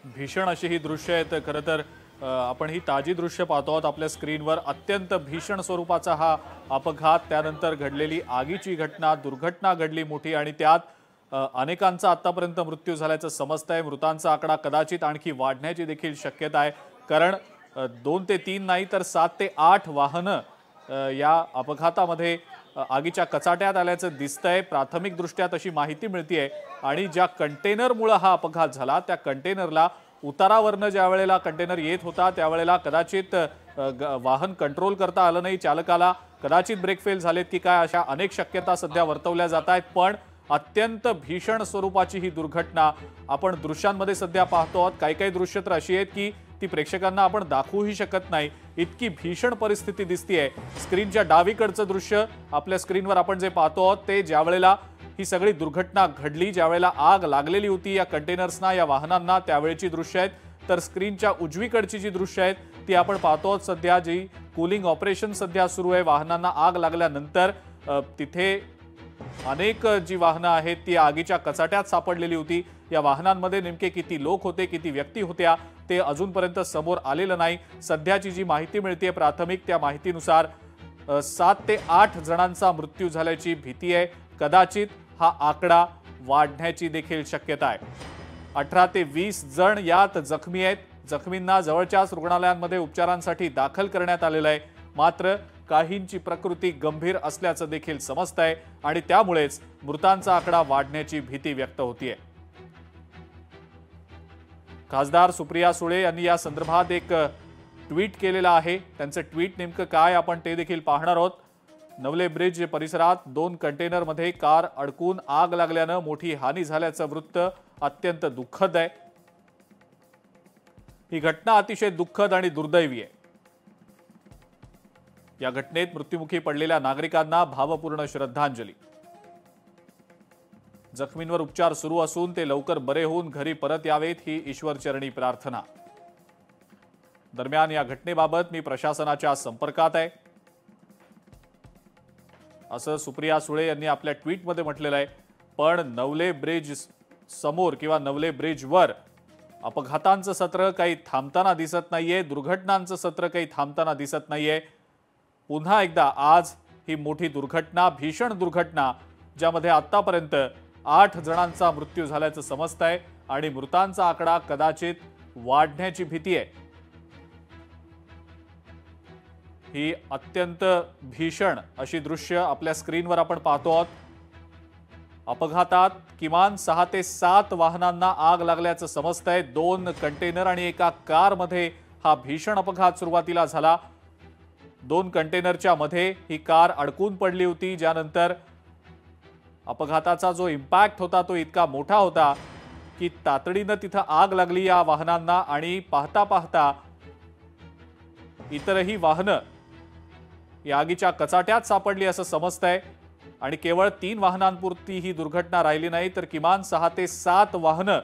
भीषण अशी ही दृश्य आहेत। खरं तर आपण ही ताजी दृश्य पाहतो आहोत आपल्या स्क्रीनवर। अत्यंत भीषण स्वरूपाचा हा अपघात, त्यानंतर घडलेली आगीची घटना, दुर्घटना घडली मोठी आणि त्यात अनेकांचा आतापर्यंत मृत्यू झाल्याचं समजतंय। मृतांचा आकडा कदाचित आणखी वाढण्याची देखील शक्यता आहे, कारण 2 ते 3 नाही तर 7 ते 8 वाहनं या अपघातामध्ये आगीच्या कचाट्यात आल्याचं दिसतंय। प्राथमिकदृष्ट्या तशी माहिती मिळतेय आणि ज्या कंटेनरमुळे हा अपघात झाला त्या कंटेनरला उतारावरनं ज्या वेळेला कंटेनर येत होता त्यावेळेला कदाचित वाहन कंट्रोल करता आलं नाही चालकाला, कदाचित ब्रेक फेल झालेत की काय, अशा अनेक शक्यता सध्या वर्तवल्या जात आहेत। पण अत्यंत भीषण स्वरूपाची ही दुर्घटना आपण दृश्यांमध्ये सध्या पाहतो आहोत। काही दृश्य तर अशी आहेत की ती प्रेक्षकांना आपण दाखवूही शकत नाही, इतकी भीषण परिस्थिती दिसतीये। स्क्रीनच्या डावीकडचं दृश्य आपल्या स्क्रीनवर आपण जे पाहतो आहोत ते ज्यावेळेला ही सगळी दुर्घटना घडली, ज्यावेळेला आग लागलेली होती या कंटेनर्सना, या वाहनांना, त्यावेळची दृश्य आहेत। तर स्क्रीनच्या उजवीकडची जी दृश्य आहेत ती आपण पाहतो आहोत सध्या, जी कूलिंग ऑपरेशन सध्या सुरू आहे। वाहनांना आग लागल्यानंतर तिथे अनेक जी वाहनं आहेत ती आगीच्या कचाट्यात सापडलेली होती। या वाहनांमध्ये नेमके किती लोक होते, किती व्यक्ती होत्या ते अजूनपर्यंत समोर आलेलं नाही। सध्याची जी माहिती मिळते प्राथमिक, त्या माहितीनुसार 7 ते 8 जणांचा मृत्यू झाल्याची भीती आहे। कदाचित हा आकडा वाढण्याची देखील शक्यता आहे। 18 ते 20 जण यात जखमी आहेत। जखमींना जवळच्याच रुग्णालयांमध्ये उपचारांसाठी दाखल करण्यात आलेलं आहे, मात्र काहींची प्रकृती गंभीर असल्याचं देखील समजतंय आणि त्यामुळेच मृतांचा आकडा वाढण्याची भीती व्यक्त होतीये। खासदार सुप्रिया सुळे यांनी या संदर्भात एक ट्विट केलेलं आहे। त्यांचं ट्विट नेमकं काय आपण ते देखील पाहणार आहोत। नवले ब्रिज परिसरात 2 कंटेनरमध्ये कार अडकून आग लागल्यानं मोठी हानी झाल्याचं वृत्त अत्यंत दुःखद आहे। ही घटना अतिशय दुःखद आणि दुर्दैवी आहे। या घटनेत मृत्युमुखी पडलेल्या नागरिकांना भावपूर्ण श्रद्धांजली। जखमींवर उपचार सुरू असून ते लवकर बरे होऊन घरी परत यावेत ही ईश्वरचरणी प्रार्थना। दरम्यान या घटनेबाबत मी प्रशासनाच्या संपर्कात आहे असं सुप्रिया सुळे यांनी आपल्या ट्विटमध्ये म्हटलेलं आहे। पण नवले ब्रिज समोर किंवा नवले ब्रिजवर अपघातांचं सत्र काही थांबताना दिसत नाहीये, दुर्घटनांचं सत्र काही थांबताना दिसत नाहीये। पुन्हा एकदा आज ही मोठी दुर्घटना, भीषण दुर्घटना, ज्यामध्ये आतापर्यंत 8 जणांचा मृत्यू झाल्याचं समजतंय आणि मृतांचा आकडा कदाचित वाढण्याची भीती आहे। ही अत्यंत भीषण अशी दृश्य आपल्या स्क्रीनवर आपण पाहतो आहोत। अपघातात किमान 6 ते 7 वाहनांना आग लागल्याचं समजतंय। 2 कंटेनर आणि एका कारमध्ये हा भीषण अपघात सुरुवातीला झाला। 2 कंटेनरच्या मध्ये ही कार अडकून पडली होती, ज्यानंतर अपघाताचा जो इम्पॅक्ट होता तो इतका मोठा होता की तातडीनं तिथं आग लागली या वाहनांना आणि पाहता पाहता इतरही वाहनं या आगीच्या कचाट्यात सापडली असं समजतंय। आणि केवळ 3 वाहनांपुरती ही दुर्घटना राहिली नाही तर किमान 6 ते 7 वाहनं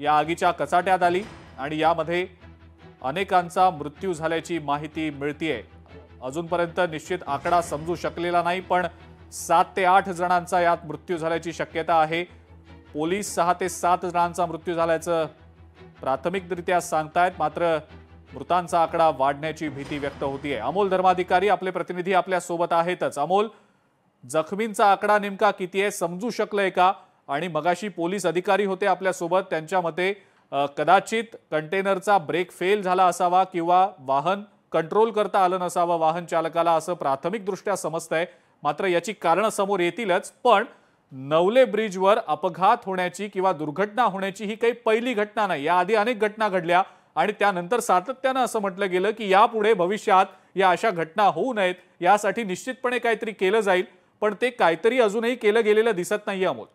या आगीच्या कचाट्यात आली आणि यामध्ये अनेकांचा मृत्यू झाल्याची माहिती मिळतेय। अजूनपर्यंत निश्चित आकडा समजू शकलेला नाही, पण 7 ते 8 जणांचा यात मृत्यू झाल्याची शक्यता आहे। पोलीस 6 ते 7 जणांचा मृत्यू झाल्याचं प्राथमिकरित्या सांगतायत, मात्र मृतांचा आकडा वाढण्याची भीती व्यक्त होतीये। अमोल धर्माधिकारी आपले प्रतिनिधी आपल्या सोबत आहेतच। अमोल, जखमींचा आकडा नेमका किती आहे, समजू शकलंय का? आणि मगाशी पोलीस अधिकारी होते आपल्या सोबत, त्यांच्या मते कदाचित कंटेनरचा ब्रेक फेल झाला असावा किंवा वाहन कंट्रोल करता आलं नसावं वाहन चालकाला, असं प्राथमिकदृष्ट्या समजतंय। मात्र याची कारणं समोर येतीलच, पण नवले ब्रिजवर अपघात होण्याची किंवा दुर्घटना होण्याची ही काही पहिली घटना नाही। याआधी अनेक घटना घडल्या आणि त्यानंतर सातत्यानं असं म्हटलं गेलं की यापुढे भविष्यात या अशा घटना होऊ नयेत, यासाठी निश्चितपणे काहीतरी केलं जाईल, पण ते काहीतरी अजूनही केलं गेलेलं दिसत नाहीये। अमोल,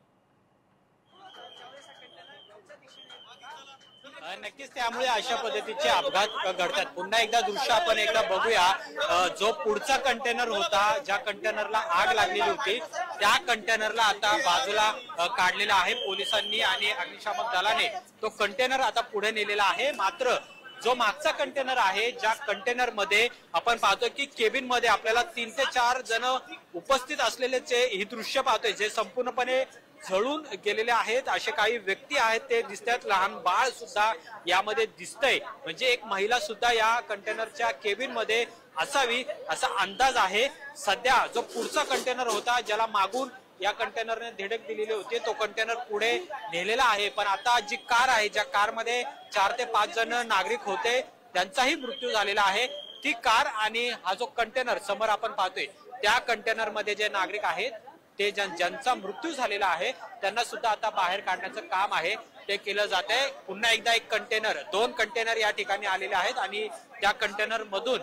नक्कीच त्यामुळे अशा पद्धतीचे अपघात घडतात। पुन्हा एकदा दृश्य आपण एकदा बघूया। जो पुढचा कंटेनर होता, ज्या कंटेनरला आग लागलेली होती, त्या कंटेनरला आता बाजूला काढलेला आहे पोलिसांनी आणि अग्निशामक दलाने। तो कंटेनर आता पुढे नेलेला आहे। मात्र जो मागचा कंटेनर आहे, ज्या कंटेनर मध्ये आपण पाहतोय की केबिन मध्ये आपल्याला 3 ते 4 जण उपस्थित असलेले ही दृश्य पाहतोय, जे संपूर्णपणे जळून गेलेले आहेत असे काही व्यक्ती आहेत ते दिसतात, लहान बाळ सुद्धा यामध्ये दिसतंय, म्हणजे एक महिला सुद्धा या कंटेनरच्या केबिन मध्ये असावी असा अंदाज आहे। सध्या जो पुढचा कंटेनर होता ज्याला मागून या कंटेनरने धडक दिलेली होती तो कंटेनर पुढे नेलेला आहे, पण आता जी कार आहे ज्या कारमध्ये 4 ते 5 जण नागरिक होते त्यांचाही मृत्यू झालेला आहे, ती कार आणि हा जो कंटेनर समोर आपण पाहतोय त्या कंटेनर मध्ये जे नागरिक आहेत ते ज्यांचा मृत्यू झालेला आहे त्यांना सुद्धा आता बाहेर काढण्याचं काम आहे ते केलं जात आहे। पुन्हा एकदा एक कंटेनर 2 कंटेनर या ठिकाणी आलेले आहेत आणि त्या कंटेनर मधून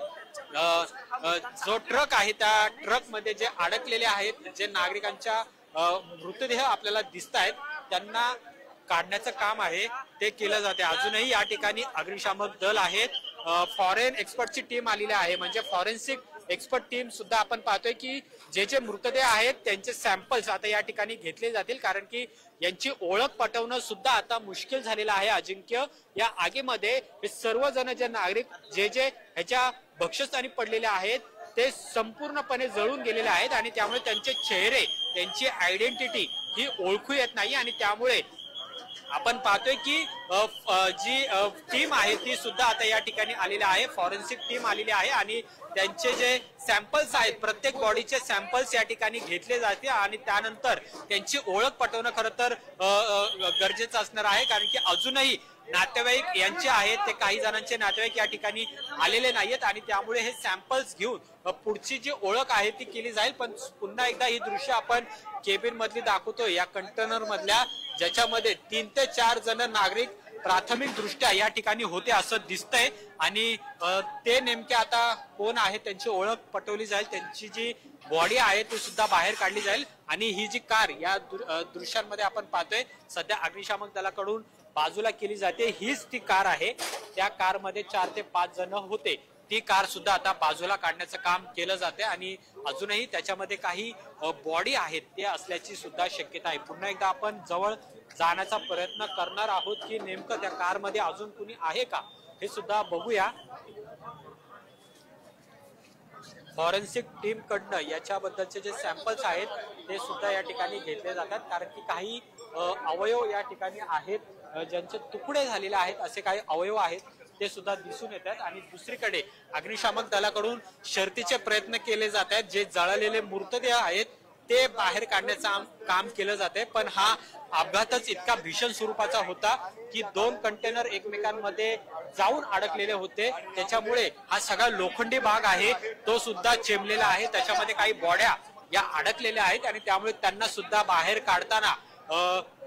जो ट्रक आहे त्या ट्रक मध्ये जे अडकलेले आहेत जे नागरिकांच्या मृतदेह आपल्याला दिसत आहेत त्यांना काढण्याचं काम आहे ते केलं जाते। अजूनही या ठिकाणी अग्निशामक दल आहेत, फॉरेन एक्सपर्टची टीम आलेली आहे, म्हणजे फॉरेन्सिक एक्सपर्ट टीम सुद्धा आपण पाहतोय की जे मृतदेह आहेत त्यांचे सॅम्पल्स आता या ठिकाणी घेतले जातील, कारण की यांची ओळख पटवणं सुद्धा आता मुश्किल झालेलं आहे। अजिंक्य, या आगीमध्ये हे सर्वजण जे नागरिक जे ह्याच्या भक्षस्थानी पडलेले आहेत ते संपूर्णपणे जळून गेलेले आहेत आणि त्यामुळे त्यांचे चेहरे त्यांची आयडेंटिटी ही ओळखू येत नाही आणि त्यामुळे आपण पाहतोय की जी टीम आहे ती सुद्धा आता या ठिकाणी आलेली आहे, फॉरेन्सिक टीम आलेली आहे आणि त्यांचे जे सॅम्पल्स आहेत प्रत्येक बॉडीचे सॅम्पल्स या ठिकाणी घेतले जाते आणि त्यानंतर त्यांची ओळख पटवणं खरं तर गरजेचं असणार आहे, कारण की अजूनही नातेवाईक यांचे आहेत ते काही जणांचे नातेवाईक या ठिकाणी आलेले नाहीयेत आणि त्यामुळे हे सॅम्पल्स घेऊन पुढची जी ओळख आहे ती केली जाईल। पण पुन्हा एकदा ही दृश्य आपण केबिन मधली दाखवतोय या कंटेनर मधल्या, ज्याच्यामध्ये 3 ते 4 जण नागरिक प्राथमिक दृष्ट्या या ठिकाणी होते असं दिसतंय आणि ते नेमके आता कोण आहे त्यांची ओळख पटवली जाईल, त्यांची जी बॉडी आहे ती सुद्धा बाहेर काढली जाईल आणि ही जी कार या दृश्यांमध्ये आपण पाहतोय सध्या अग्निशामक दलाकडून बाजूला केली जाते, हीच ती कार आहे, त्या कार मध्ये 4 ते 5 जण होते, ती कार सुद्धा आता बाजूला काढण्याचं काम केलं जाते आणि अजूनही त्याच्यामध्ये काही बॉडी आहेत ते असल्याची सुद्धा शक्यता आहे। पुन्हा एकदा आपण जवळ जाण्याचा प्रयत्न करणार आहोत की नेमकं त्या कार मध्ये अजून कुणी आहे का हे सुद्धा बघूया। फॉरेन्सिक टीम कडनं याच्याबद्दलचे जे सॅम्पल्स आहेत ते सुद्धा या ठिकाणी घेतले जातात, कारण की काही अवयव या ठिकाणी आहेत ज्यांचे तुकडे झालेले आहेत, असे काही अवयव आहेत ते सुद्धा दिसून येतात आणि दुसरीकडे अग्निशामक दलाकडून शर्थीचे प्रयत्न केले जात आहेत, जे जळलेले मृतदेह आहेत ते बाहेर काढण्याचं काम केलं जाते। पण हा अपघातच इतका भीषण स्वरूपाचा होता की 2 कंटेनर एकमेकांमध्ये जाऊन अडकलेले होते, त्याच्यामुळे हा सगळा लोखंडी भाग आहे तो सुद्धा चेंबलेला आहे, त्याच्यामध्ये काही बॉड्या या अडकलेल्या आहेत आणि त्यामुळे त्यांना सुद्धा बाहेर काढताना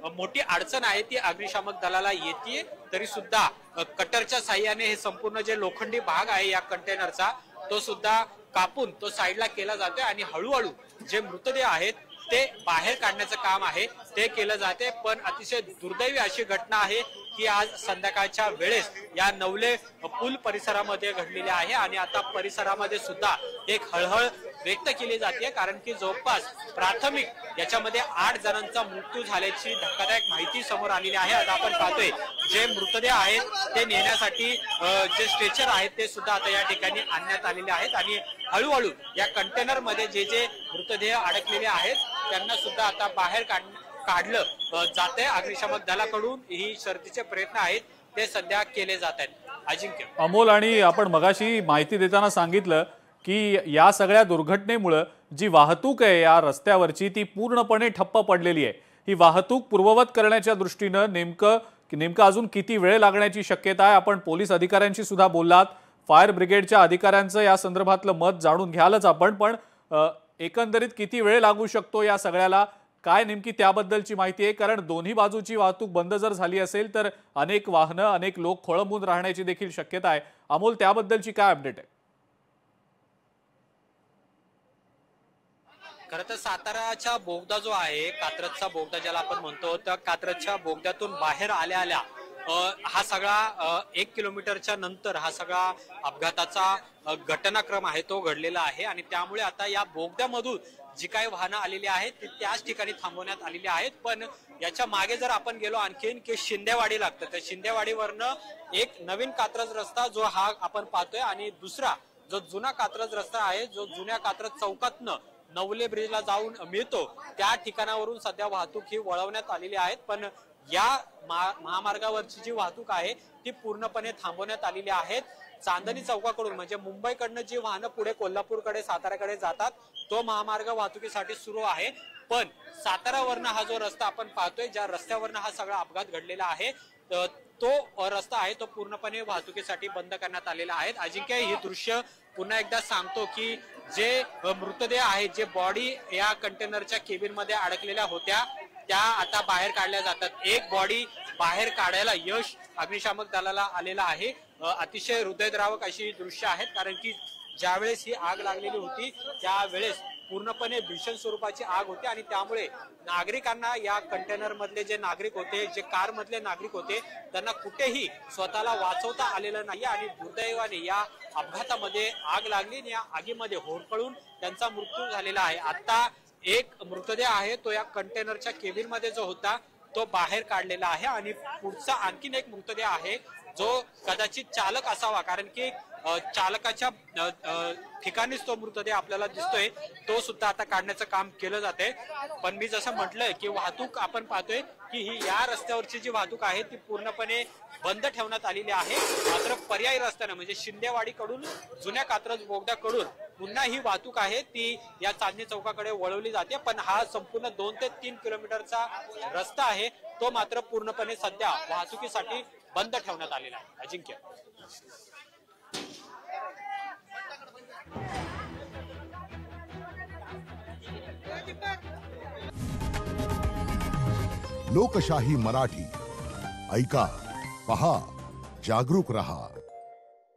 मोठी अडचण आहे ती अग्निशामक दलाला येते। तरी सुद्धा कटरच्या साह्याने हे संपूर्ण जे लोखंडी भाग आहे या कंटेनरचा तो सुद्धा कापून तो साईडला केला जातोय आणि हळूहळू जे मृतदेह आहेत ते बाहेर काढण्याचं काम आहे ते केलं जाते। पण अतिशय दुर्दैवी अशी घटना आहे की आज संध्याकाळच्या वेळेस या नवले पूल परिसरामध्ये घडलेले आहे आणि आता परिसरामध्ये सुद्धा एक हळहळ व्यक्त केली जाते, कारण की जवळपास प्राथमिक याच्यामध्ये 8 जणांचा मृत्यू झाल्याची धक्कादायक माहिती समोर आलेली आहे। आता आपण पाहतोय जे मृतदेह आहेत ते नेण्यासाठी जे स्ट्रेचर आहेत ते सुद्धा आता या ठिकाणी आणण्यात आलेले आहेत आणि हळूहळू या कंटेनर मध्ये जे मृतदेह अडकलेले आहेत त्यांना सुद्धा आता बाहेर काढलं जातंय। अग्निशामक दलाकडून ही शर्थीचे प्रयत्न आहेत ते सध्या केले जात आहेत। अजिंक्य, अमोल, आणि आपण मगाशी माहिती देताना सांगितलं की या सगळ्या दुर्घटनेमुळे जी वाहतूक आहे या रस्त्यावरची ती पूर्णपणे ठप्प पडलेली आहे। ही वाहतूक पूर्ववत करण्याच्या दृष्टीनं नेमकं अजून किती वेळ लागण्याची शक्यता आहे? आपण पोलीस अधिकाऱ्यांशी सुद्धा बोललात, फायर ब्रिगेडच्या अधिकाऱ्यांचं या संदर्भातलं मत जाणून घ्यालच आपण, पण एकंदरीत किती वेळ लागू शकतो या सगळ्याला, काय नेमकी त्याबद्दलची माहिती आहे? कारण दोन्ही बाजूची वाहतूक बंद जर झाली असेल तर अनेक वाहनं अनेक लोक खोळंबून राहण्याची देखील शक्यता आहे। अमोल, त्याबद्दलची काय अपडेट आहे? खरं तर साताराचा बोगदा जो आहे, कात्रजचा बोगदा ज्याला आपण म्हणतो, त्या कात्रजच्या बोगद्यातून बाहेर आल्या हा सगळा 1 किलोमीटरच्या नंतर हा सगळा अपघाताचा घटनाक्रम आहे तो घडलेला आहे आणि त्यामुळे आता या बोगद्यामधून जी काही वाहनं आलेली आहेत ती त्याच ठिकाणी थांबवण्यात आलेली आहेत। पण याच्या मागे जर आपण गेलो आणखीन की शिंदेवाडी लागतं, तर शिंदेवाडीवरनं एक नवीन कात्रज रस्ता जो हा आपण पाहतोय आणि दुसरा जो जुना कात्रज रस्ता आहे जो जुन्या कात्रज चौकातनं नवले ब्रिजला जाऊन मिळतो त्या ठिकाणावरून सध्या वाहतूक ही वळवण्यात आलेली आहे, पण या महामार्गावरची जी वाहतूक आहे ती पूर्णपणे थांबवण्यात आलेली आहे। चांदणी चौकाकडून म्हणजे मुंबईकडनं जी वाहनं पुढे कोल्हापूरकडे साताऱ्याकडे जातात तो महामार्ग वाहतुकीसाठी सुरू आहे, पण सातारावरनं हा जो रस्ता आपण पाहतोय, ज्या रस्त्यावरनं हा सगळा अपघात घडलेला आहे तो रस्ता आहे तो पूर्णपणे वाहतुकीसाठी बंद करण्यात आलेला आहे। अजिंक्य, ही दृश्य पुन्हा एकदा सांगतो की जे मृतदेह आहेत, जे बॉडी या कंटेनरच्या केबिन मध्ये अडकलेल्या होत्या त्या आता बाहेर काढल्या जातात। एक बॉडी बाहेर काढायला यश अग्निशामक दलाला आलेला आहे। अतिशय हृदयद्रावक अशी दृश्य आहेत, कारण की ज्यावेळेस ही आग लागलेली होती त्यावेळेस पूर्णपणे भीषण स्वरूपाची आग होती आणि त्यामुळे नागरिकांना, या कंटेनर मधले जे नागरिक होते, जे कार मधले नागरिक होते, त्यांना कुठेही स्वतःला वाचवता आलेलं नाही आणि दुर्दैवाने या अपघातामध्ये आग लागली आणि या आगीमध्ये होरपळून त्यांचा मृत्यू झालेला आहे। आता एक मृतदेह आहे तो या कंटेनरच्या केबिन मध्ये जो होता तो बाहेर काढलेला आहे आणि पुढचा आणखीन एक मृतदेह आहे जो कदाचित चालक असावा, कारण की चालकाच्या ठिकाणीच तो मृतदेह आपल्याला दिसतोय, तो सुद्धा आता काढण्याचं काम केलं जाते। पण मी जसं म्हटलंय की वाहतूक आपण पाहतोय की ही या रस्त्यावरची जी वाहतूक आहे ती पूर्णपणे बंद ठेवण्यात आलेली आहे, मात्र पर्यायी रस्त्याने म्हणजे शिंदेवाडीकडून जुन्या कात्रज बोगद्याकडून पुन्हा ही वाहतूक आहे ती या चांदणी चौकाकडे वळवली जाते, पण हा संपूर्ण 2 ते 3 किलोमीटरचा रस्ता आहे तो मात्र पूर्णपणे सध्या वाहतुकीसाठी बंद ठेवण्यात आलेला आहे। अजिंक्य, लोकशाही मराठी ऐका, पहा, जागरूक रहा।